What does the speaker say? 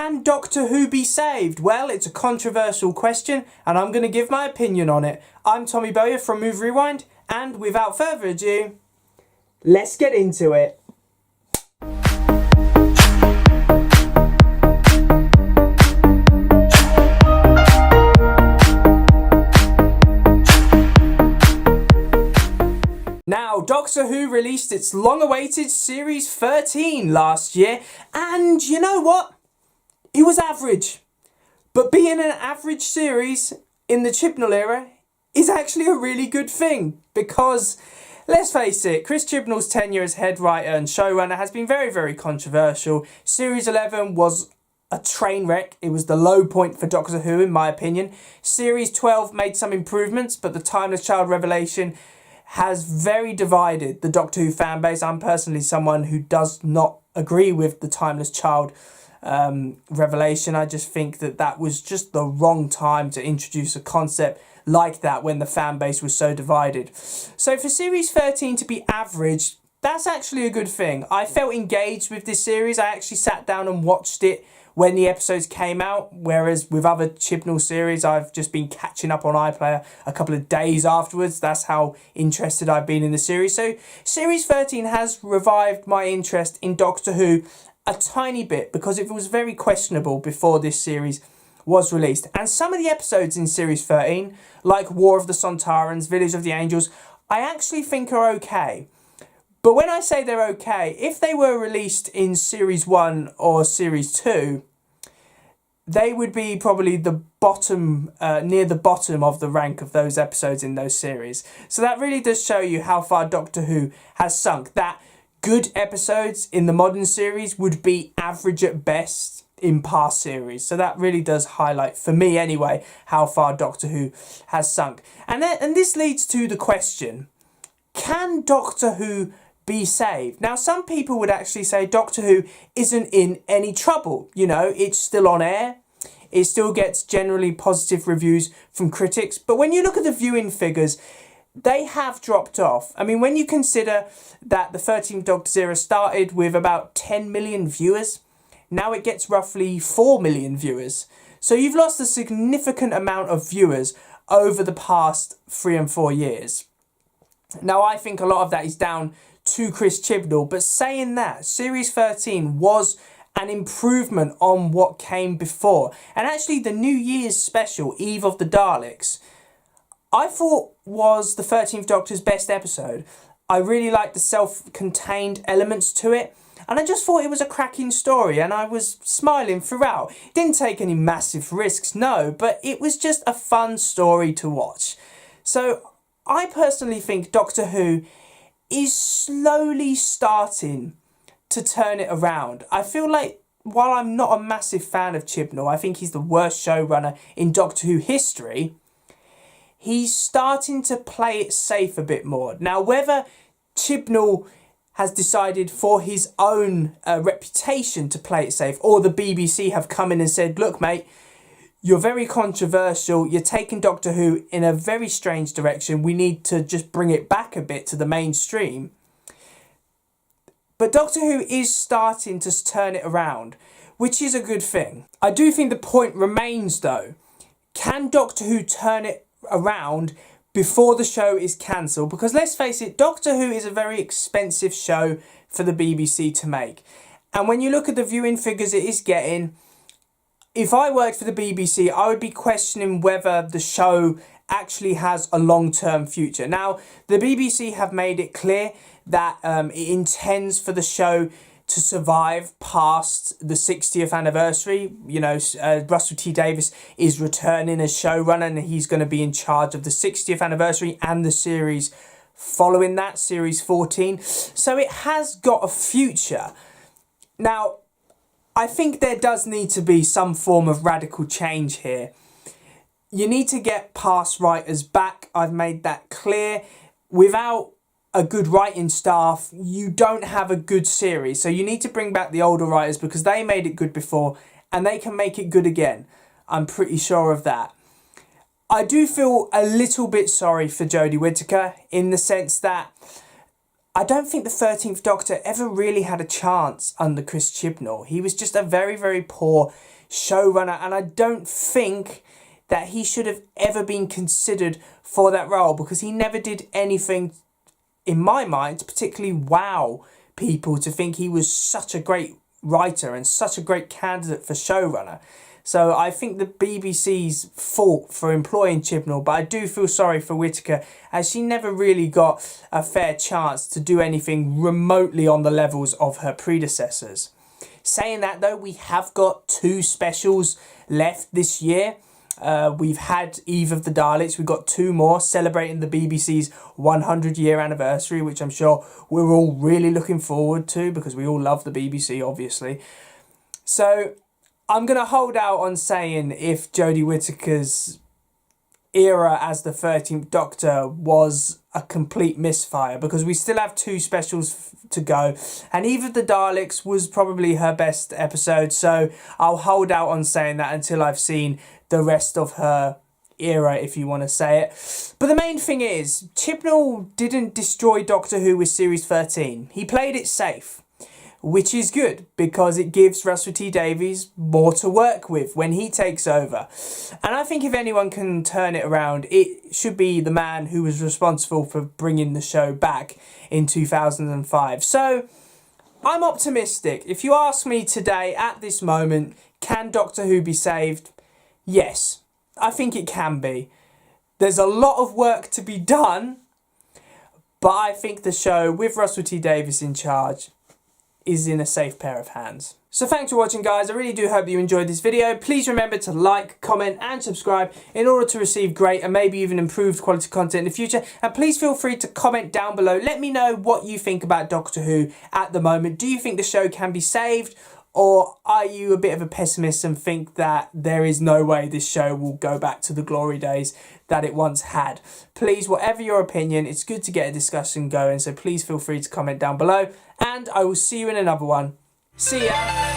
Can Doctor Who be saved? Well, it's a controversial question, and I'm going to give my opinion on it. I'm Tommy Bowyer from Move Rewind, and without further ado, let's get into it. Now, Doctor Who released its long-awaited Series 13 last year, and you know what? It was average. But being an average series in the Chibnall era is actually a really good thing, because, let's face it, Chris Chibnall's tenure as head writer and showrunner has been very, very controversial. Series 11 was a train wreck. It was the low point for Doctor Who, in my opinion. Series 12 made some improvements, but the Timeless Child revelation has very divided the Doctor Who fan base. I'm personally someone who does not agree with the Timeless Child revelation. I just think that was just the wrong time to introduce a concept like that when the fan base was so divided. So for Series 13 to be average, that's actually a good thing. I felt engaged with this series. I actually sat down and watched it when the episodes came out, whereas with other Chibnall series, I've just been catching up on iPlayer a couple of days afterwards. That's how interested I've been in the series. So Series 13 has revived my interest in Doctor Who a tiny bit, because it was very questionable before this series was released. And some of the episodes in Series 13, like War of the Sontarans, Village of the Angels, I actually think are okay. But when I say they're okay, if they were released in Series 1 or Series 2, they would be probably the bottom, near the bottom of the rank of those episodes in those series. So that really does show you how far Doctor Who has sunk. That good episodes in the modern series would be average at best in past series. So that really does highlight, for me anyway, how far Doctor Who has sunk. And this leads to the question, can Doctor Who be saved? Now, some people would actually say Doctor Who isn't in any trouble. You know, it's still on air. It still gets generally positive reviews from critics. But when you look at the viewing figures, they have dropped off. I mean, when you consider that the 13th Doctor's era started with about 10 million viewers, now it gets roughly 4 million viewers. So you've lost a significant amount of viewers over the past 3 and 4 years. Now, I think a lot of that is down to Chris Chibnall, but saying that, Series 13 was an improvement on what came before. And actually, the New Year's special, Eve of the Daleks, I thought was the 13th Doctor's best episode. I really liked the self-contained elements to it, and I just thought it was a cracking story, and I was smiling throughout. Didn't take any massive risks, no, but it was just a fun story to watch. So I personally think Doctor Who is slowly starting to turn it around. I feel like, while I'm not a massive fan of Chibnall, I think he's the worst showrunner in Doctor Who history, he's starting to play it safe a bit more. Now, whether Chibnall has decided for his own reputation to play it safe, or the BBC have come in and said, look, mate, you're very controversial, you're taking Doctor Who in a very strange direction, we need to just bring it back a bit to the mainstream. But Doctor Who is starting to turn it around, which is a good thing. I do think the point remains, though, can Doctor Who turn it around before the show is cancelled? Because let's face it, Doctor Who is a very expensive show for the BBC to make. And when you look at the viewing figures it is getting, if I worked for the BBC, I would be questioning whether the show actually has a long-term future. Now, the BBC have made it clear that it intends for the show to survive past the 60th anniversary. You know, Russell T Davies is returning as showrunner, and he's going to be in charge of the 60th anniversary and the series following that, Series 14. So it has got a future. Now, I think there does need to be some form of radical change here. You need to get past writers back. I've made that clear. Without a good writing staff, you don't have a good series. So you need to bring back the older writers, because they made it good before and they can make it good again. I'm pretty sure of that. I do feel a little bit sorry for Jodie Whittaker, in the sense that I don't think the 13th Doctor ever really had a chance under Chris Chibnall. He was just a very, very poor showrunner, and I don't think that he should have ever been considered for that role, because he never did anything, in my mind, to particularly wow people to think he was such a great writer and such a great candidate for showrunner. So I think the BBC's fault for employing Chibnall, but I do feel sorry for Whittaker, as she never really got a fair chance to do anything remotely on the levels of her predecessors. Saying that though, we have got 2 specials left this year. We've had Eve of the Daleks, we've got 2 more celebrating the BBC's 100-year anniversary, which I'm sure we're all really looking forward to, because we all love the BBC, obviously. So I'm going to hold out on saying if Jodie Whittaker's era as the 13th Doctor was a complete misfire, because we still have 2 specials to go, and Eve of the Daleks was probably her best episode, so I'll hold out on saying that until I've seen the rest of her era, if you want to say it. But the main thing is, Chibnall didn't destroy Doctor Who with Series 13. He played it safe, which is good, because it gives Russell T Davies more to work with when he takes over. And I think if anyone can turn it around, it should be the man who was responsible for bringing the show back in 2005. So I'm optimistic. If you ask me today, at this moment, can Doctor Who be saved? Yes, I think it can be. There's a lot of work to be done, but I think the show, with Russell T Davies in charge, is in a safe pair of hands. So thanks for watching, guys. I really do hope you enjoyed this video. Please remember to like, comment and subscribe in order to receive great and maybe even improved quality content in the future. And please feel free to comment down below. Let me know what you think about Doctor Who at the moment. Do you think the show can be saved? Or are you a bit of a pessimist and think that there is no way this show will go back to the glory days that it once had? Please, whatever your opinion, it's good to get a discussion going, so please feel free to comment down below, and I will see you in another one. See ya!